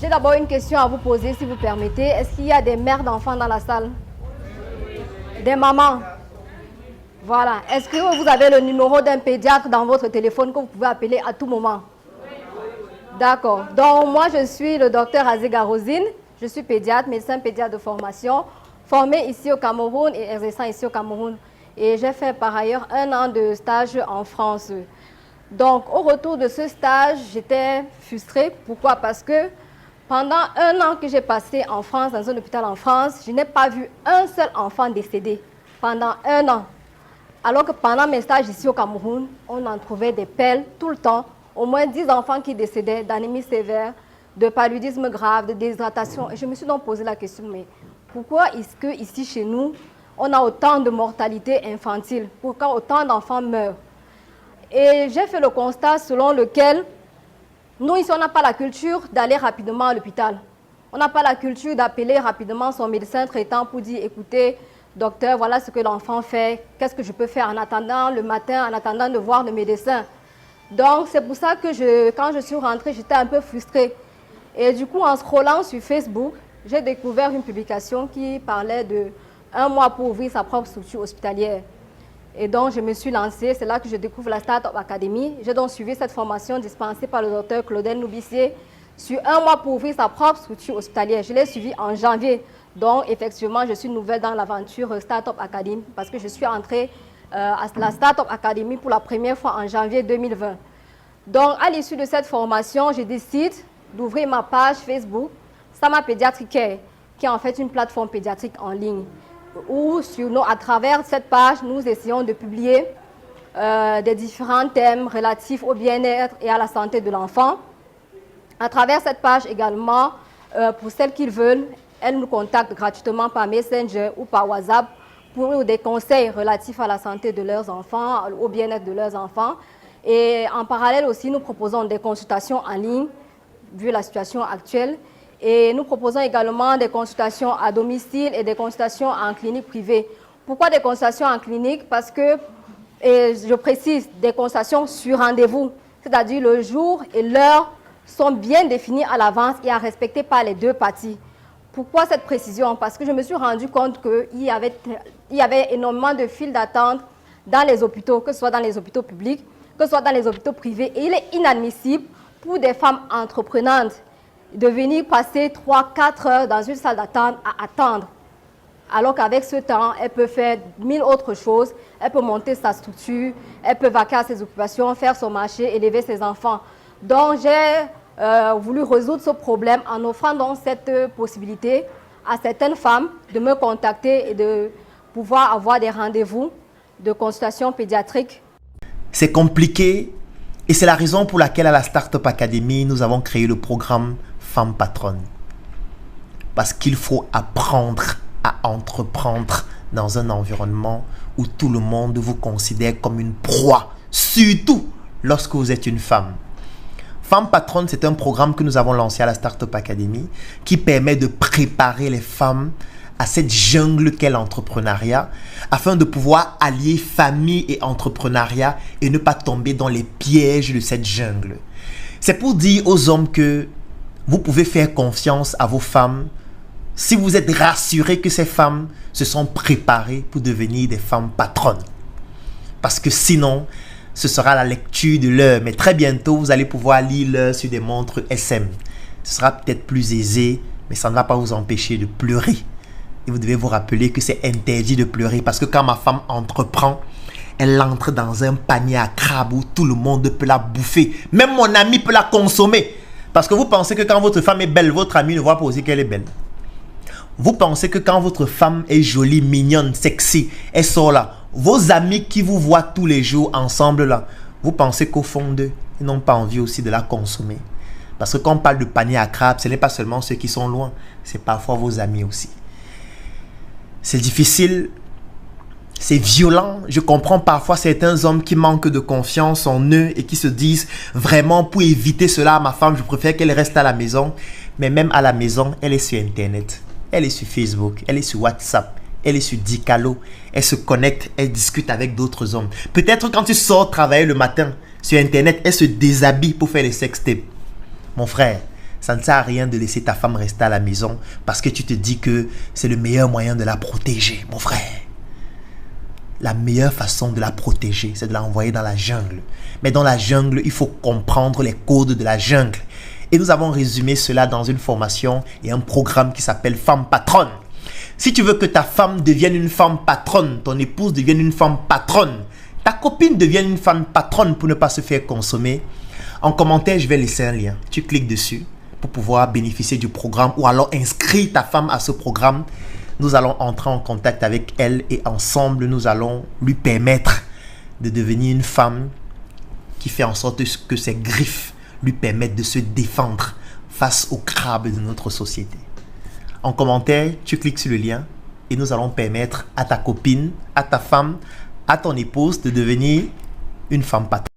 J'ai d'abord une question à vous poser, si vous permettez. Est-ce qu'il y a des mères d'enfants dans la salle? Des mamans? Voilà. Est-ce que vous avez le numéro d'un pédiatre dans votre téléphone que vous pouvez appeler à tout moment? D'accord. Donc, moi, je suis le docteur Azega Rosine. Je suis pédiatre, médecin pédiatre de formation, formé ici au Cameroun et exerçant ici au Cameroun. Et j'ai fait par ailleurs 1 an de stage en France. Donc, au retour de ce stage, j'étais frustrée. Pourquoi? Parce que pendant 1 an que j'ai passé en France, dans un hôpital en France, je n'ai pas vu un seul enfant décédé. Pendant 1 an. Alors que pendant mes stages ici au Cameroun, on en trouvait des pelles tout le temps. Au moins 10 enfants qui décédaient d'anémie sévère, de paludisme grave, de déshydratation. Et je me suis donc posé la question, mais pourquoi est-ce qu'ici chez nous, on a autant de mortalité infantile? Pourquoi autant d'enfants meurent? Et j'ai fait le constat selon lequel, nous ici, on n'a pas la culture d'aller rapidement à l'hôpital. On n'a pas la culture d'appeler rapidement son médecin traitant pour dire, écoutez, docteur, voilà ce que l'enfant fait, qu'est-ce que je peux faire en attendant le matin, en attendant de voir le médecin. Donc, c'est pour ça que quand je suis rentrée, j'étais un peu frustrée. Et du coup, en scrollant sur Facebook, j'ai découvert une publication qui parlait de 1 mois pour ouvrir sa propre structure hospitalière. Et donc, je me suis lancée, c'est là que je découvre la Startup Academy. J'ai donc suivi cette formation dispensée par le docteur Claudel Noubissier sur 1 mois pour ouvrir sa propre structure hospitalière. Je l'ai suivi en janvier. Donc, effectivement, je suis nouvelle dans l'aventure Startup Academy parce que je suis entrée à la Startup Academy pour la première fois en janvier 2020. Donc, à l'issue de cette formation, je décide d'ouvrir ma page Facebook, Sama Pediatric Care, qui est en fait une plateforme pédiatrique en ligne, où à travers cette page, nous essayons de publier des différents thèmes relatifs au bien-être et à la santé de l'enfant. À travers cette page également, pour celles qui veulent, elles nous contactent gratuitement par Messenger ou par WhatsApp pour des conseils relatifs à la santé de leurs enfants, au bien-être de leurs enfants. Et en parallèle aussi, nous proposons des consultations en ligne, vu la situation actuelle. Et nous proposons également des consultations à domicile et des consultations en clinique privée. Pourquoi des consultations en clinique? Parce que, et je précise, des consultations sur rendez-vous, c'est-à-dire le jour et l'heure sont bien définis à l'avance et à respecter par les 2 parties. Pourquoi cette précision? Parce que je me suis rendu compte qu'il y avait énormément de files d'attente dans les hôpitaux, que ce soit dans les hôpitaux publics, que ce soit dans les hôpitaux privés. Et il est inadmissible pour des femmes entreprenantes de venir passer 3-4 heures dans une salle d'attente à attendre. Alors qu'avec ce temps, elle peut faire 1000 autres choses. Elle peut monter sa structure, elle peut vaquer à ses occupations, faire son marché, élever ses enfants. Donc, j'ai voulu résoudre ce problème en offrant donc cette possibilité à certaines femmes de me contacter et de pouvoir avoir des rendez-vous de consultation pédiatrique. C'est compliqué et c'est la raison pour laquelle à la Startup Academy, nous avons créé le programme Femmes Patronnes. Parce qu'il faut apprendre à entreprendre dans un environnement où tout le monde vous considère comme une proie, surtout lorsque vous êtes une femme. Femmes Patronnes, c'est un programme que nous avons lancé à la Startup Academy qui permet de préparer les femmes à cette jungle qu'est l'entrepreneuriat afin de pouvoir allier famille et entrepreneuriat et ne pas tomber dans les pièges de cette jungle. C'est pour dire aux hommes que vous pouvez faire confiance à vos femmes si vous êtes rassurés que ces femmes se sont préparées pour devenir des femmes patronnes. Parce que sinon, ce sera la lecture de l'heure. Mais très bientôt, vous allez pouvoir lire l'heure sur des montres SM. Ce sera peut-être plus aisé, mais ça ne va pas vous empêcher de pleurer. Et vous devez vous rappeler que c'est interdit de pleurer parce que quand ma femme entreprend, elle entre dans un panier à crabes où tout le monde peut la bouffer. Même mon ami peut la consommer. Parce que vous pensez que quand votre femme est belle, votre ami ne voit pas aussi qu'elle est belle. Vous pensez que quand votre femme est jolie, mignonne, sexy, elle sort là, vos amis qui vous voient tous les jours ensemble là, vous pensez qu'au fond d'eux, ils n'ont pas envie aussi de la consommer. Parce que quand on parle de panier à crabes, ce n'est pas seulement ceux qui sont loin, c'est parfois vos amis aussi. C'est difficile, c'est violent. Je comprends parfois certains hommes qui manquent de confiance en eux et qui se disent vraiment pour éviter cela à ma femme, je préfère qu'elle reste à la maison. Mais même à la maison, elle est sur Internet. Elle est sur Facebook, elle est sur WhatsApp, elle est sur Dicalo, elle se connecte, elle discute avec d'autres hommes. Peut-être quand tu sors travailler le matin sur Internet, elle se déshabille pour faire les sextapes. Mon frère, Ça ne sert à rien de laisser ta femme rester à la maison parce que tu te dis que c'est le meilleur moyen de la protéger, mon frère. La meilleure façon de la protéger, c'est de l'envoyer dans la jungle. Mais dans la jungle, il faut comprendre les codes de la jungle. Et nous avons résumé cela dans une formation et un programme qui s'appelle Femme Patronne. Si tu veux que ta femme devienne une femme patronne, ton épouse devienne une femme patronne, ta copine devienne une femme patronne pour ne pas se faire consommer, en commentaire, je vais laisser un lien. Tu cliques dessus pour pouvoir bénéficier du programme ou alors inscrire ta femme à ce programme. Nous allons entrer en contact avec elle et ensemble, nous allons lui permettre de devenir une femme qui fait en sorte que ses griffes lui permettent de se défendre face aux crabes de notre société. En commentaire, tu cliques sur le lien et nous allons permettre à ta copine, à ta femme, à ton épouse de devenir une femme patronne.